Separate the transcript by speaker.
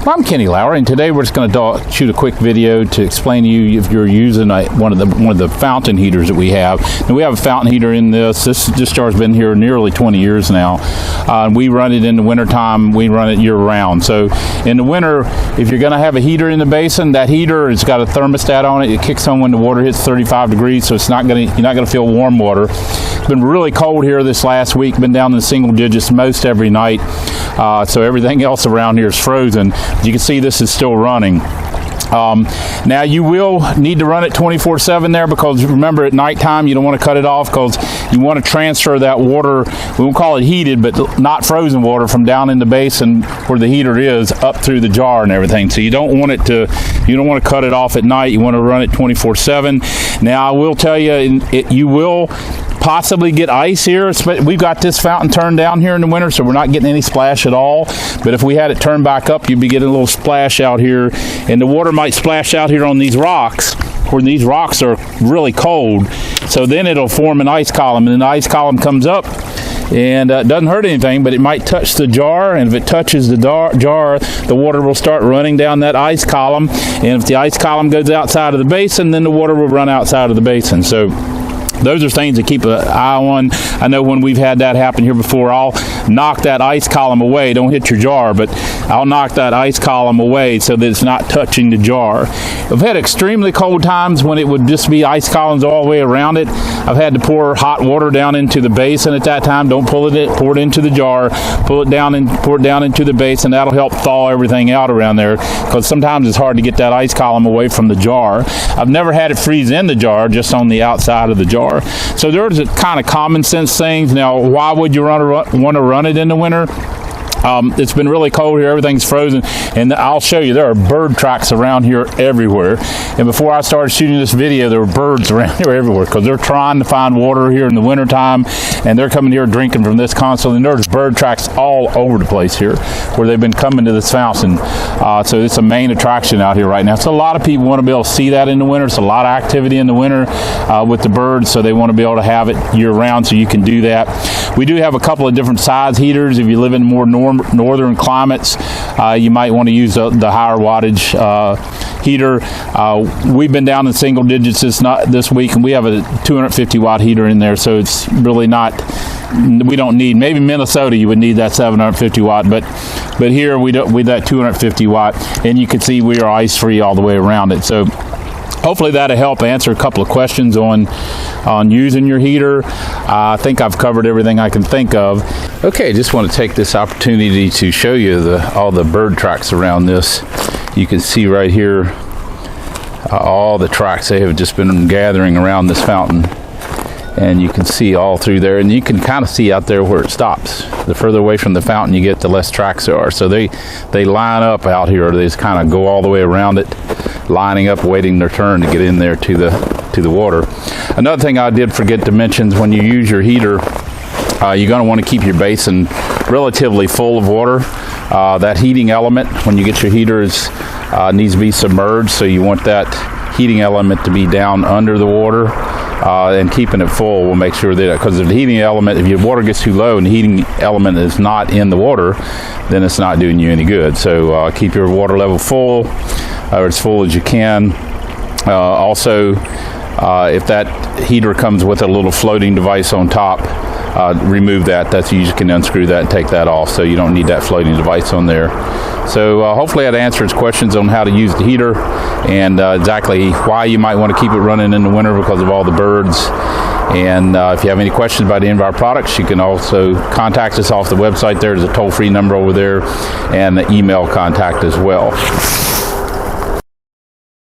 Speaker 1: Well, I'm Kenny Lauer, and today we're just going to shoot a quick video to explain to you if you're using one of the fountain heaters that we have. And we have a fountain heater in this. This jar's been here nearly 20 years now. We run it in the wintertime. We run it year-round. So in the winter, if you're going to have a heater in the basin, that heater has got a thermostat on it. It kicks on when the water hits 35 degrees, so you're not going to feel warm water. It's been really cold here this last week. Been down in the single digits most every night. So everything else around here is frozen. As you can see, this is still running. Now you will need to run it 24/7 there, because remember, at nighttime you don't want to cut it off, because you want to transfer that water, we won't call it heated, but not frozen water, from down in the basin where the heater is up through the jar and everything. So you don't want to cut it off at night. You want to run it 24/7. Now I will tell you, you will possibly get ice here. We've got this fountain turned down here in the winter, so we're not getting any splash at all. But if we had it turned back up, you'd be getting a little splash out here, and the water might splash out here on these rocks, where these rocks are really cold. So then it'll form an ice column, and then the ice column comes up, and it doesn't hurt anything, but it might touch the jar, and if it touches the jar, the water will start running down that ice column, and if the ice column goes outside of the basin, then the water will run outside of the basin. So those are things to keep an eye on. I know when we've had that happen here before, I'll knock that ice column away. Don't hit your jar, but I'll knock that ice column away so that it's not touching the jar. I've had extremely cold times when it would just be ice columns all the way around it. I've had to pour hot water down into the basin at that time. Don't pour it into the jar. Pour it down into the basin. That'll help thaw everything out around there, because sometimes it's hard to get that ice column away from the jar. I've never had it freeze in the jar, just on the outside of the jar. So there's a kind of common sense things. Now, why would you want to run it in the winter? It's been really cold here. Everything's frozen, and I'll show you, there are bird tracks around here everywhere. And before I started shooting this video, there were birds around here everywhere, because they're trying to find water here in the wintertime, and they're coming here drinking from this constantly. And there's bird tracks all over the place here where they've been coming to this fountain. So it's a main attraction out here right now. So a lot of people want to be able to see that in the winter. It's a lot of activity in the winter with the birds, so they want to be able to have it year round, so you can do that. We do have a couple of different size heaters. If you live in more northern climates, you might want to use the higher wattage heater. We've been down in single digits this week, and we have a 250 watt heater in there, so it's really not, we don't need, maybe Minnesota you would need that 750 watt, but here we that 250 watt, and you can see we are ice free all the way around it. So hopefully that'll help answer a couple of questions on using your heater. I think I've covered everything I can think of. Okay, just want to take this opportunity to show you all the bird tracks around this. You can see right here all the tracks. They have just been gathering around this fountain, and you can see all through there, and you can kind of see out there where it stops. The further away from the fountain you get, the less tracks there are. So they line up out here. They just kind of go all the way around it, lining up, waiting their turn to get in there to the water. Another thing I did forget to mention is when you use your heater, you're going to want to keep your basin relatively full of water. That heating element, when you get your heaters, needs to be submerged, so you want that heating element to be down under the water. And keeping it full will make sure that, because if the heating element, if your water gets too low and the heating element is not in the water, then it's not doing you any good. So keep your water level full, or as full as you can. Also, if that heater comes with a little floating device on top, remove that. You just can unscrew that and take that off, so you don't need that floating device on there. So hopefully that answers questions on how to use the heater, and exactly why you might want to keep it running in the winter, because of all the birds. And if you have any questions about any of our products, you can also contact us off the website. There's a toll-free number over there, and the email contact as well.